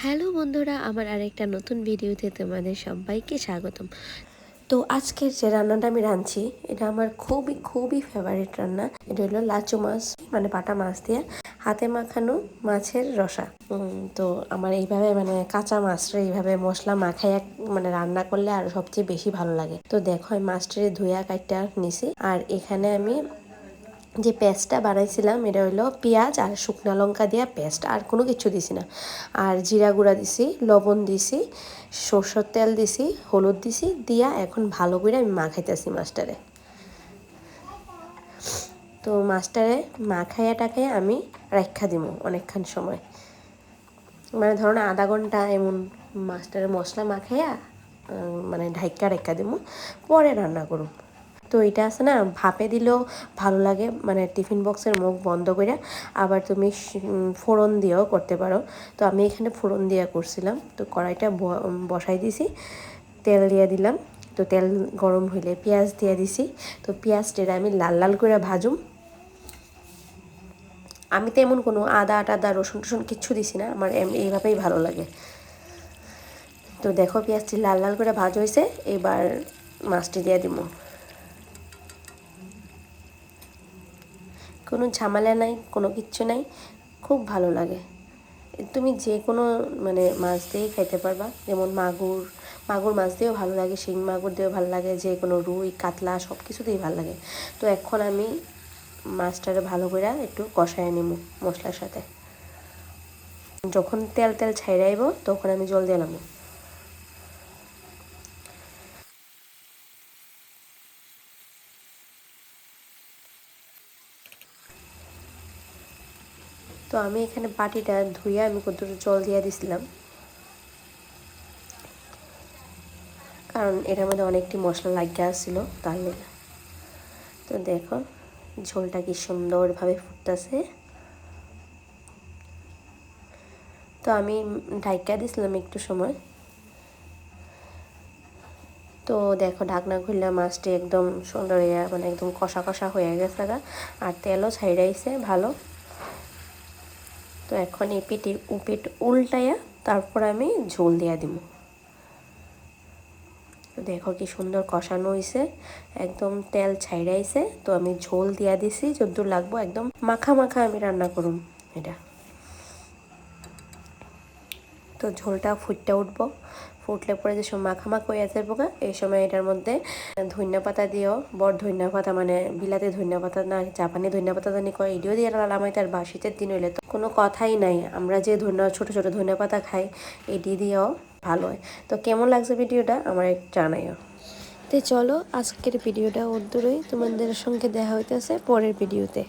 Hello বন্ধুরা, আমার আরেকটা নতুন ভিডিওতে তোমাদের সবাইকে স্বাগতম। তো আজকের যে রান্নাটা আমি রাঁধছি এটা আমার খুবই খুবই ফেভারিট রান্না। এটা হলো লাচু মাছ, মানে বাটা মাছ দিয়ে হাতে মাখানো মাছের রসা। তো আমার এইভাবে মানে কাঁচা মাছটা এইভাবে মশলা মাখাই মানে রান্না করলে আর সবচেয়ে বেশি ভালো লাগে। তো দেখো মাছটারে ধুয়া কাটটা নিছি, আর এখানে আমি যে পেস্টটা বানাইছিলাম এটা হইলো পেঁয়াজ আর শুকনা লঙ্কা দিয়া পেস্ট, আর কোনো কিছু দিছি না। আর জিরা গুঁড়া দিছি, লবণ দিছি, সরষের তেল দিছি, হলুদ দিছি, দিয়া এখন ভালো করে আমি মাখাইতেছি মাছটারে। তো মাছটারে মাখাইয়া টাখাইয়া আমি রাখা দিব অনেকক্ষণ সময়, মানে ধরো না আধা ঘন্টা এমন মাছটারে মশলা মাখাইয়া মানে ঢাইকা রেখা দিব, পরে রান্না করুম। তো এটা আছে না ভাপে দিলেও ভালো লাগে, মানে টিফিন বক্সের মুখ বন্ধ করে। আবার তুমি ফোড়ন দিয়েও করতে পারো। তো আমি এখানে ফোড়ন দিয়ে করছিলাম। তো কড়াইটা বসাই দিছি, তেল দিয়ে দিলাম। তো তেল গরম হইলে পেঁয়াজ দিয়ে দিছি। তো পেঁয়াজটা আমি লাল লাল করে ভাজুম। আমি তো এমন কোনো আদা টাদা রসুন টসুন কিচ্ছু দিছি না, আমার এইভাবেই ভালো লাগে। তো দেখো পেঁয়াজটি লাল লাল করে ভাজ হয়েছে, এবার মাছটি দিয়ে দিব। কোনো ঝামেলা নাই, কোনো কিচ্ছু নাই, খুব ভালো লাগে। তুমি যে কোনো মানে মাছ দিয়েই খাইতে পারবা, যেমন মাগুর মাছ দিয়েও ভালো লাগে, শিং মাগুর দিয়েও ভালো লাগে, যে কোনো রুই কাতলা সব কিছুতেই ভালো লাগে। তো এখন আমি মাছটারে ভালো করে একটু কষায় নিব মশলার সাথে। যখন তেল তেল ছাইড়াইব তখন আমি জল দিয়ে নামো। তো আমি এখানে বাটিটা ধুইয়া আমি কতটুকু জল দিয়ে দিছিলাম, কারণ এটার মধ্যে অনেকটি মশলা লাগিয়ে আসছিল তাহলে। তো দেখো ঝোলটা কি সুন্দরভাবে ফুটতেছে। তো আমি ঢাইকা দিছিলাম একটু সময়। তো দেখো ঢাকনা খুললে মাছটি একদম সুন্দর মানে একদম কষা কষা হয়ে গেছে, আর তেলও ছাইড়াইছে ভালো। তো এখন উপিট উল্টাইয়া তারপর আমি ঝোল দিয়া দিব। তো দেখো কি সুন্দর কষানো হয়েছে, একদম তেল ছাইড়াইছে। তো আমি ঝোল দিয়া দিছি যদ্দূর লাগবো, একদম মাখা মাখা আমি রান্না করুম এটা। তো ঝোলটা ফুটতে উঠবো, ফুটলে পরে যে সব মাখামাখ হয়ে যাবো, এই সময় এটার মধ্যে ধনিয়া পাতা দিও। বড় ধনিয়া পাতা, মানে বিলাতে ধনিয়া পাতা না, জাপানি ধনিয়া পাতা জানি কয়, এটিও দিয়ে লালামাই। তার শীতের দিন হইলে তো কোনো কথাই নাই, আমরা যে ছোটো ছোটো ধনিয়া পাতা খাই এটি দিয়েও ভালো হয়। তো কেমন লাগছে ভিডিওটা আমার একটু জানাইও। তো চলো আজকের ভিডিওটা ওর দূরেই, তোমাদের সঙ্গে দেখা হইতেছে পরের ভিডিওতে।